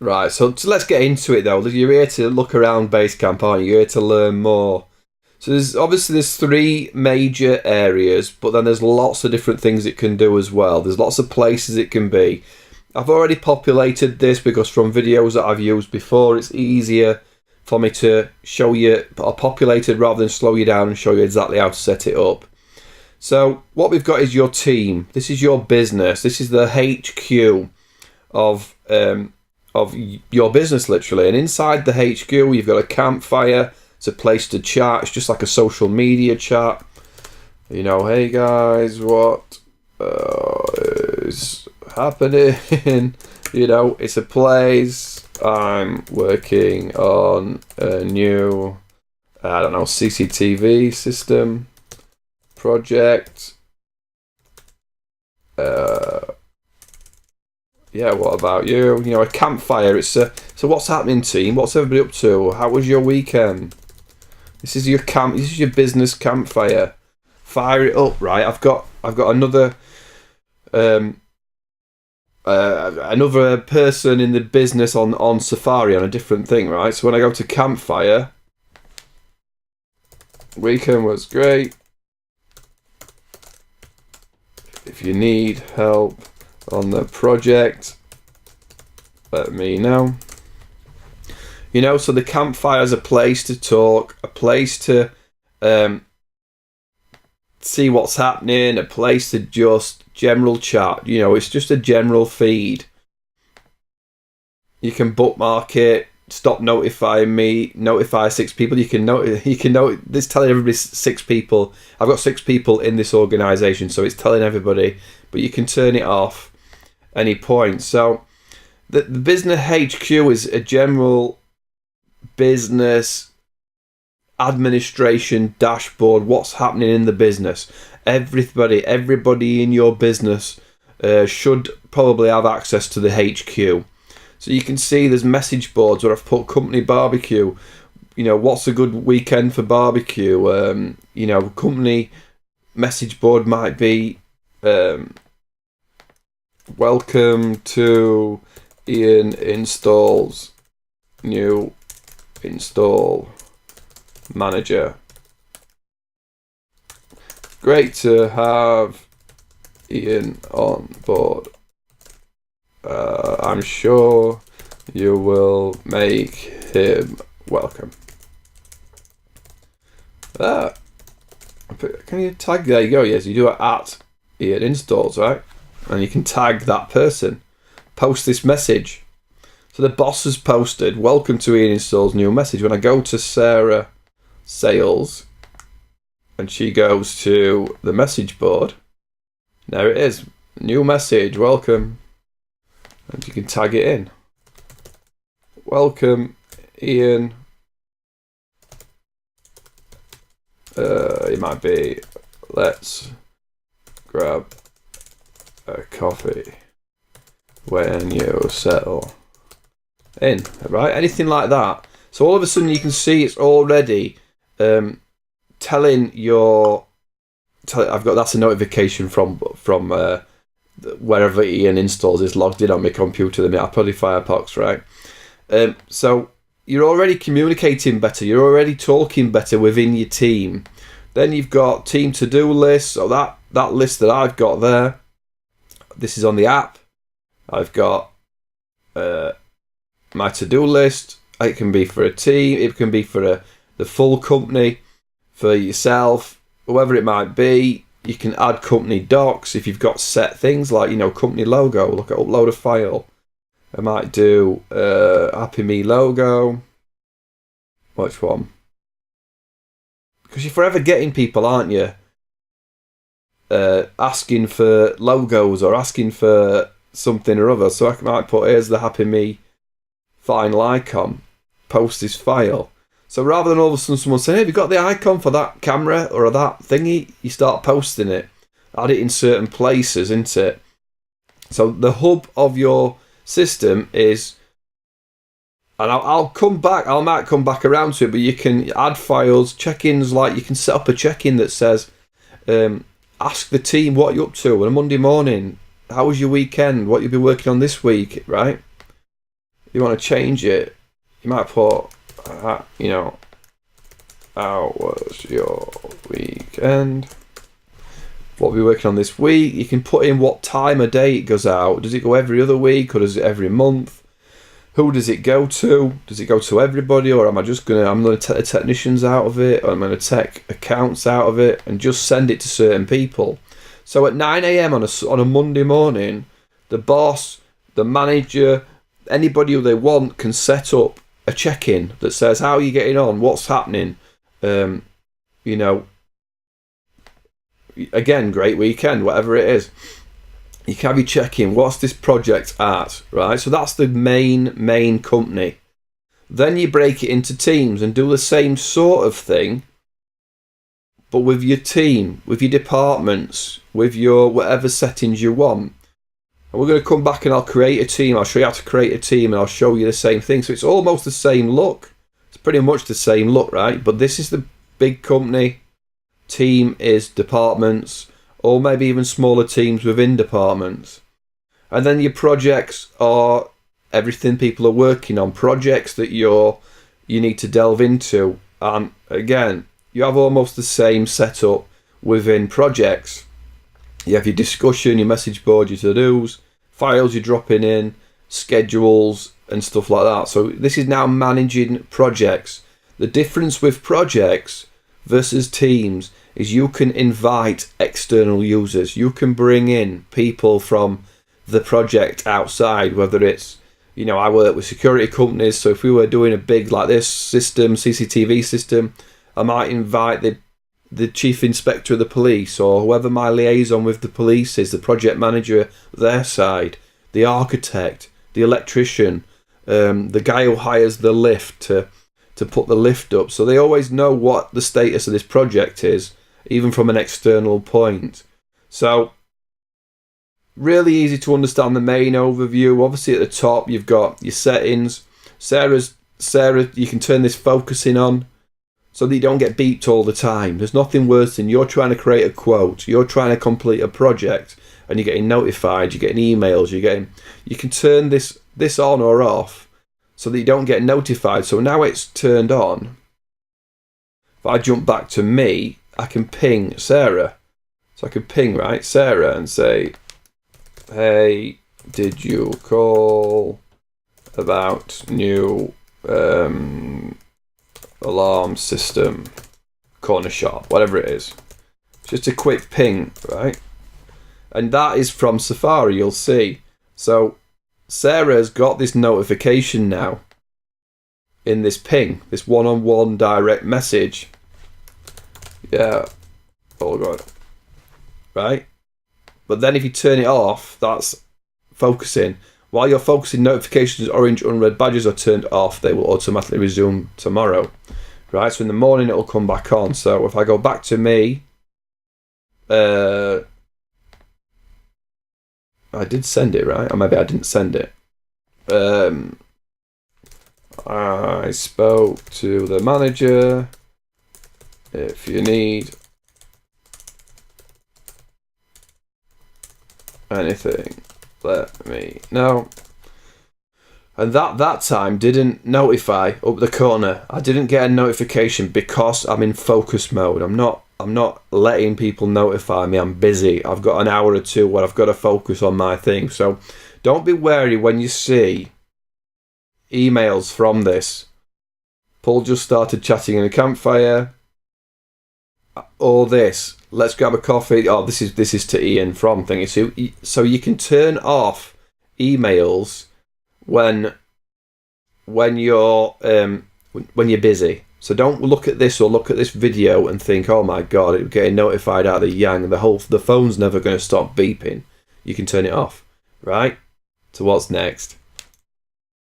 Right, so let's get into it though. You're here to look around Basecamp, aren't you? You're here to learn more. So there's three major areas, but then there's lots of different things it can do as well. There's lots of places it can be. I've already populated this because from videos that I've used before, it's easier for me to show you or populate it rather than slow you down and show you exactly how to set it up. So what we've got is your team. This is your business. This is the HQ of your business, literally. And inside the HQ, you've got a campfire. It's a place to chat. It's just like a social media chat. You know, hey guys, what is happening? You know, it's a place. I'm working on a new, I don't know, CCTV system project. Yeah, what about you? You know, a campfire. It's so what's happening, team? What's everybody up to? How was your weekend? This is your camp. This is your business campfire. Fire it up, right? I've got another another person in the business on Safari on a different thing, right? So when I go to campfire, weekend was great. If you need help on the project, let me know. You know, so the campfire is a place to talk, a place to see what's happening, a place to just general chat. You know, it's just a general feed. You can bookmark it, stop notifying me, notify 6 people. You can this telling everybody 6 people. I've got 6 people in this organisation, so it's telling everybody, but you can turn it off any point. So the business HQ is a general business administration dashboard. What's happening in the business? Everybody in your business should probably have access to the HQ. So you can see there's message boards where I've put company barbecue. You know, what's a good weekend for barbecue? You know, company message board might be welcome to Ian installs new install manager. Great to have Ian on board. I'm sure you will make him welcome. Can you tag? There you go. Yes, you do it at Ian installs, right? And you can tag that person. Post this message. So the boss has posted, welcome to Ian installs new message. When I go to Sarah Sales and she goes to the message board, there it is. New message, welcome. And you can tag it in. Welcome, Ian. It might be, let's grab a coffee when you settle in, right? Anything like that. So all of a sudden you can see it's already telling your. I've got that's a notification from wherever Ian installs is logged in on my computer. The minute I put Firefox, right? So you're already communicating better. You're already talking better within your team. Then you've got team to-do lists. So that list that I've got there. This is on the app. I've got my to-do list. It can be for a team. It can be for the full company, for yourself, whoever it might be. You can add company docs if you've got set things like, you know, company logo. Look at upload a file. I might do Happy Me logo. Which one? Because you're forever getting people, aren't you? Asking for logos or asking for something or other. So I might put, here's the Happy Me final icon. Post this file. So rather than all of a sudden someone saying, hey, have you got the icon for that camera or that thingy? You start posting it. Add it in certain places, isn't it? So the hub of your system is, and I'll come back, I might come back around to it, but you can add files, check-ins, like you can set up a check-in that says, ask the team what you're up to on a Monday morning. How was your weekend? What you'll be working on this week, right? you want to change it, you might put, you know, how was your weekend? What we're working on this week. You can put in what time of day it goes out. Does it go every other week or does it every month? Who does it go to? Does it go to everybody, or am I just I'm going to take the technicians out of it, or I'm going to take accounts out of it and just send it to certain people? So at 9 a.m. on a Monday morning, the boss, the manager, anybody who they want can set up a check-in that says, how are you getting on? What's happening? You know, again, great weekend, whatever it is. You can have your check-in. What's this project at? Right? So that's the main company. Then you break it into teams and do the same sort of thing, but with your team, with your departments, with your whatever settings you want. And we're going to come back and I'll create a team. I'll show you how to create a team and I'll show you the same thing. So it's almost the same look. It's pretty much the same look, right? But this is the big company. Team is departments, or maybe even smaller teams within departments. And then your projects are everything people are working on, projects that you need to delve into. And again, you have almost the same setup within projects. You have your discussion, your message board, your to-dos, files you're dropping in, schedules and stuff like that. So this is now managing projects. The difference with projects versus teams is you can invite external users. You can bring in people from the project outside, whether it's, you know, I work with security companies, so if we were doing a big like this system, CCTV system, I might invite the chief inspector of the police, or whoever my liaison with the police is, the project manager their side, the architect, the electrician, the guy who hires the lift to put the lift up. So they always know what the status of this project is, even from an external point. So really easy to understand the main overview. Obviously at the top you've got your settings. Sarah, you can turn this focusing on so that you don't get beeped all the time. There's nothing worse than you're trying to create a quote, you're trying to complete a project and you're getting notified, you're getting emails, you can turn this on or off so that you don't get notified. So now it's turned on. If I jump back to me, I can ping Sarah. So I can ping, right, Sarah and say, hey, did you call about new alarm system, corner shop, whatever it is. Just a quick ping, right? And that is from Safari, you'll see. So Sarah's got this notification now in this ping, this one-on-one direct message. Yeah, all good. Right? But then if you turn it off, that's focusing. While you're focusing, notifications, orange, unread badges are turned off. They will automatically resume tomorrow. Right? So in the morning, it'll come back on. So if I go back to me, I did send it, right? Or maybe I didn't send it. I spoke to the manager. If you need anything, let me know. And that time didn't notify up the corner. I didn't get a notification because I'm in focus mode. I'm not letting people notify me. I'm busy. I've got an hour or two where I've got to focus on my thing. So don't be wary when you see emails from this. Paul just started chatting in a campfire. Or this. Let's grab a coffee. Oh, this is to Ian from thingy. So you can turn off emails when you're busy. So don't look at this or look at this video and think, oh my god, it's getting notified out of the yang. The phone's never going to stop beeping. You can turn it off, right? So what's next?